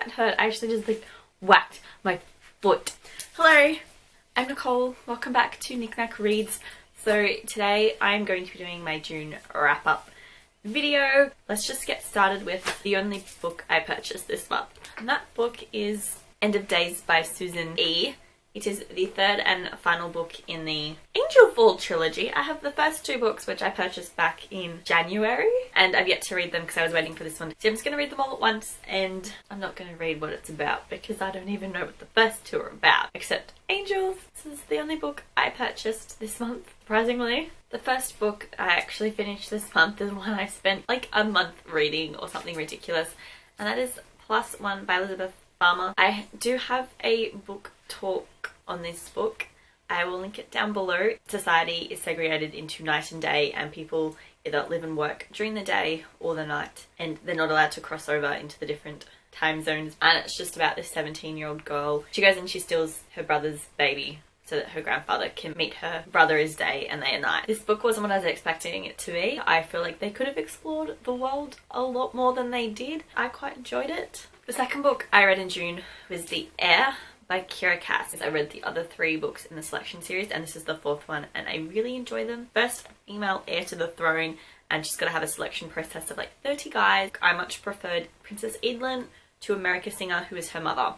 That hurt. I actually just like whacked my foot. Hello, I'm Nicole. Welcome back to Knickknack Reads. So today I'm going to be doing my June wrap up video. Let's just get started with the only book I purchased this month. And that book is End of Days by Susan E. It is the third and final book in the Angel Fall trilogy. I have the first two books which I purchased back in January and I've yet to read them because I was waiting for this one. So I'm just going to read them all at once and I'm not going to read what it's about because I don't even know what the first two are about except angels. This is the only book I purchased this month, surprisingly. The first book I actually finished this month is one I spent like a month reading or something ridiculous, and that is Plus One by Elizabeth Farmer. I do have a book talk on this book. I will link it down below. Society is segregated into night and day, and people either live and work during the day or the night, and they're not allowed to cross over into the different time zones. And it's just about this 17-year-old girl. She goes and she steals her brother's baby so that her grandfather can meet her brother as day and they are night. This book wasn't what I was expecting it to be. I feel like they could have explored the world a lot more than they did. I quite enjoyed it. The second book I read in June was The Heir by Kira Cass. I read the other three books in the selection series and this is the fourth one and I really enjoy them. First female heir to the throne, and she's got to have a selection process of like 30 guys. I much preferred Princess Edlin to America Singer, who is her mother.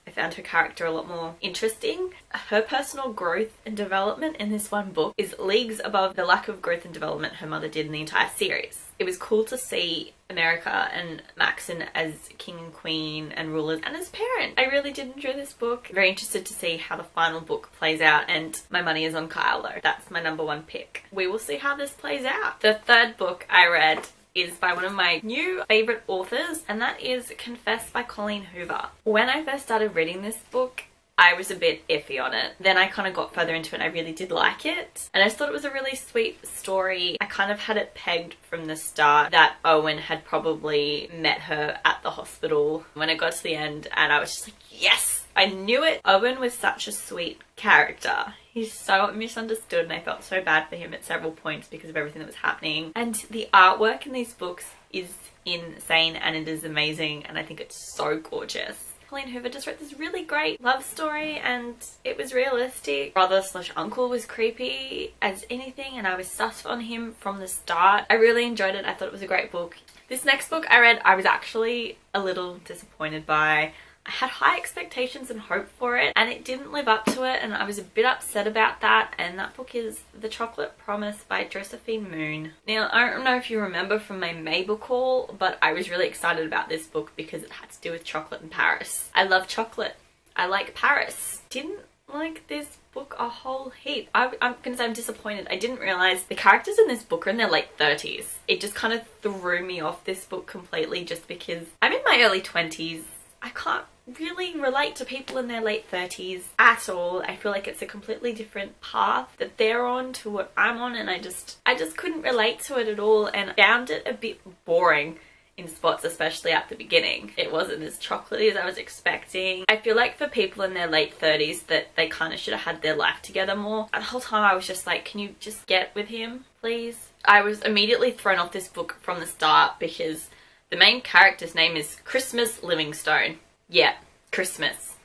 I found her character a lot more interesting. Her personal growth and development in this one book is leagues above the lack of growth and development her mother did in the entire series. It was cool to see America and Maxon as king and queen and rulers and as parents. I really did enjoy this book. Very interested to see how the final book plays out, and my money is on Kyle though. That's my number one pick. We will see how this plays out. The third book I read is by one of my new favourite authors, and that is Confess by Colleen Hoover. When I first started reading this book, I was a bit iffy on it. Then I kind of got further into it and I really did like it. And I just thought it was a really sweet story. I kind of had it pegged from the start that Owen had probably met her at the hospital when it got to the end, and I was just like, yes! I knew it. Owen was such a sweet character. He's so misunderstood and I felt so bad for him at several points because of everything that was happening. And the artwork in these books is insane and it is amazing and I think it's so gorgeous. Colleen Hoover just wrote this really great love story and it was realistic. Brother/uncle was creepy as anything and I was sus on him from the start. I really enjoyed it. I thought it was a great book. This next book I read, I was actually a little disappointed by. I had high expectations and hope for it and it didn't live up to it and I was a bit upset about that, and that book is The Chocolate Promise by Josephine Moon. Now, I don't know if you remember from my May book haul, but I was really excited about this book because it had to do with chocolate and Paris. I love chocolate. I like Paris. Didn't like this book a whole heap. I'm gonna say I'm disappointed. I didn't realise the characters in this book are in their late 30s. It just kind of threw me off this book completely just because I'm in my early 20s. I can't really relate to people in their late 30s at all. I feel like it's a completely different path that they're on to what I'm on, and I just couldn't relate to it at all and found it a bit boring in spots, especially at the beginning. It wasn't as chocolatey as I was expecting. I feel like for people in their late 30s that they kind of should have had their life together more. And the whole time I was just like, can you just get with him, please? I was immediately thrown off this book from the start because the main character's name is Christmas Livingstone. Yeah, Christmas.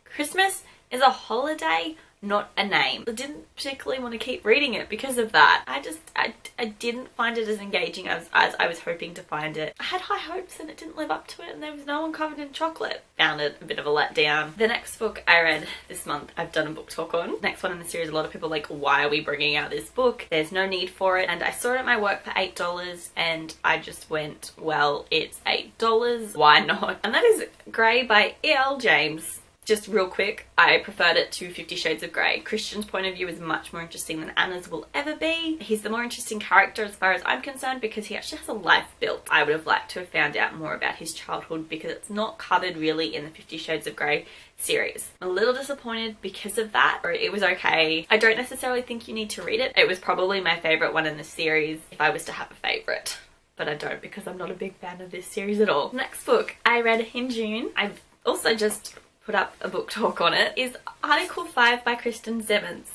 Christmas is a holiday, not a name. I didn't particularly want to keep reading it because of that. I didn't find it as engaging as I was hoping to find it. I had high hopes and it didn't live up to it, and there was no one covered in chocolate. Found it a bit of a letdown. The next book I read this month, I've done a book talk on. Next one in the series, a lot of people are like, why are we bringing out this book? There's no need for it. And I saw it at my work for $8 and I just went, well, it's $8. Why not? And that is Grey by E.L. James. Just real quick, I preferred it to 50 Shades of Grey. Christian's point of view is much more interesting than Anna's will ever be. He's the more interesting character as far as I'm concerned because he actually has a life built. I would have liked to have found out more about his childhood because it's not covered really in the 50 Shades of Grey series. I'm a little disappointed because of that. It was okay. I don't necessarily think you need to read it. It was probably my favourite one in the series if I was to have a favourite. But I don't because I'm not a big fan of this series at all. Next book I read in June, I've also just put up a book talk on it, is Article 5 by Kristen Simmons.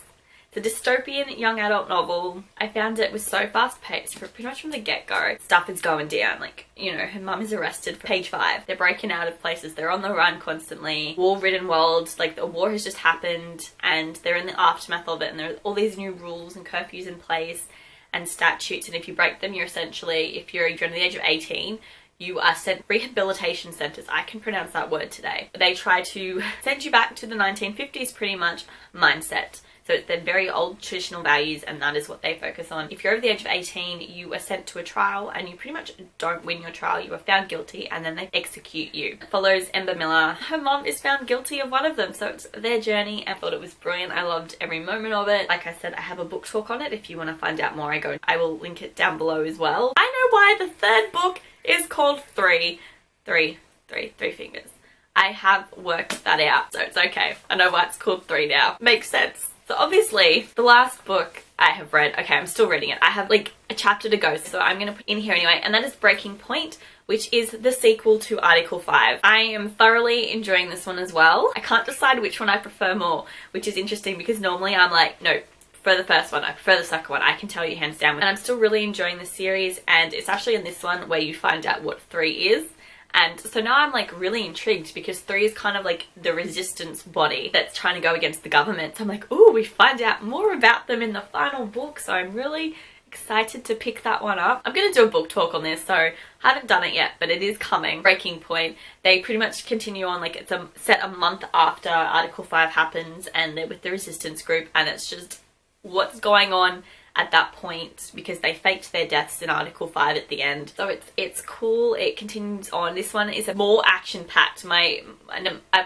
It's a dystopian young adult novel. I found it was so fast paced pretty much from the get-go. Stuff is going down, like, you know, her mum is arrested for page 5. They're breaking out of places, they're on the run constantly. War-ridden world, like the war has just happened and they're in the aftermath of it, and there are all these new rules and curfews in place and statutes, and if you break them, you're essentially, if you're under the age of 18, you are sent rehabilitation centres. I can pronounce that word today. They try to send you back to the 1950s pretty much mindset. So it's their very old traditional values, and that is what they focus on. If you're over the age of 18, you are sent to a trial and you pretty much don't win your trial. You are found guilty and then they execute you. It follows Ember Miller. Her mom is found guilty of one of them, so it's their journey. I thought it was brilliant. I loved every moment of it. Like I said, I have a book talk on it. If you want to find out more, I will link it down below as well. I know why the third book is called Three Fingers. I have worked that out, so it's okay. I know why it's called 3 now. Makes sense. So obviously, the last book I have read, okay, I'm still reading it. I have like a chapter to go, so I'm going to put in here anyway, and that is Breaking Point, which is the sequel to Article 5. I am thoroughly enjoying this one as well. I can't decide which one I prefer more, which is interesting because normally I'm like, no, for the first one, I prefer the second one. I can tell you hands down. And I'm still really enjoying the series, and it's actually in this one where you find out what 3 is. And so now I'm like really intrigued because 3 is kind of like the resistance body that's trying to go against the government. So I'm like, ooh, we find out more about them in the final book. So I'm really excited to pick that one up. I'm going to do a book talk on this, so I haven't done it yet, but it is coming. Breaking Point, they pretty much continue on, like it's set a month after Article 5 happens, and they're with the resistance group, and it's just what's going on at that point because they faked their deaths in Article 5 at the end. So it's cool. It continues on. This one is a more action-packed. A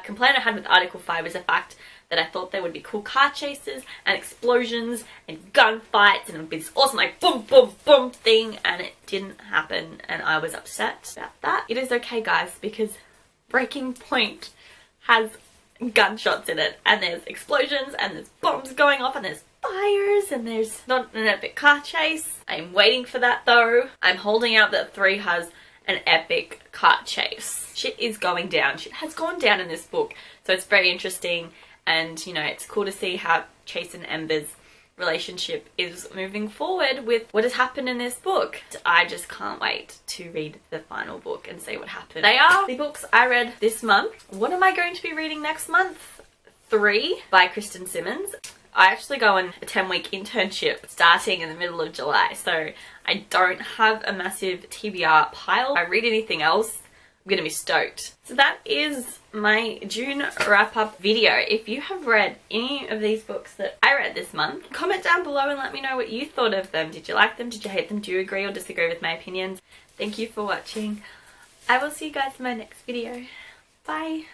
complaint I had with Article 5 is the fact that I thought there would be cool car chases and explosions and gunfights and it would be this awesome like boom boom boom thing, and it didn't happen and I was upset about that. It is okay guys, because Breaking Point has gunshots in it and there's explosions and there's bombs going off and there's fires and there's not an epic car chase. I'm waiting for that though. I'm holding out that 3 has an epic car chase. Shit is going down. Shit has gone down in this book. So it's very interesting, and you know, it's cool to see how Chase and Ember's relationship is moving forward with what has happened in this book. I just can't wait to read the final book and see what happens. They are the books I read this month. What am I going to be reading next month? 3 by Kristen Simmons. I actually go on a 10-week internship starting in the middle of July, so I don't have a massive TBR pile. If I read anything else, I'm gonna be stoked. So that is my June wrap-up video. If you have read any of these books that I read this month, comment down below and let me know what you thought of them. Did you like them? Did you hate them? Do you agree or disagree with my opinions? Thank you for watching. I will see you guys in my next video. Bye!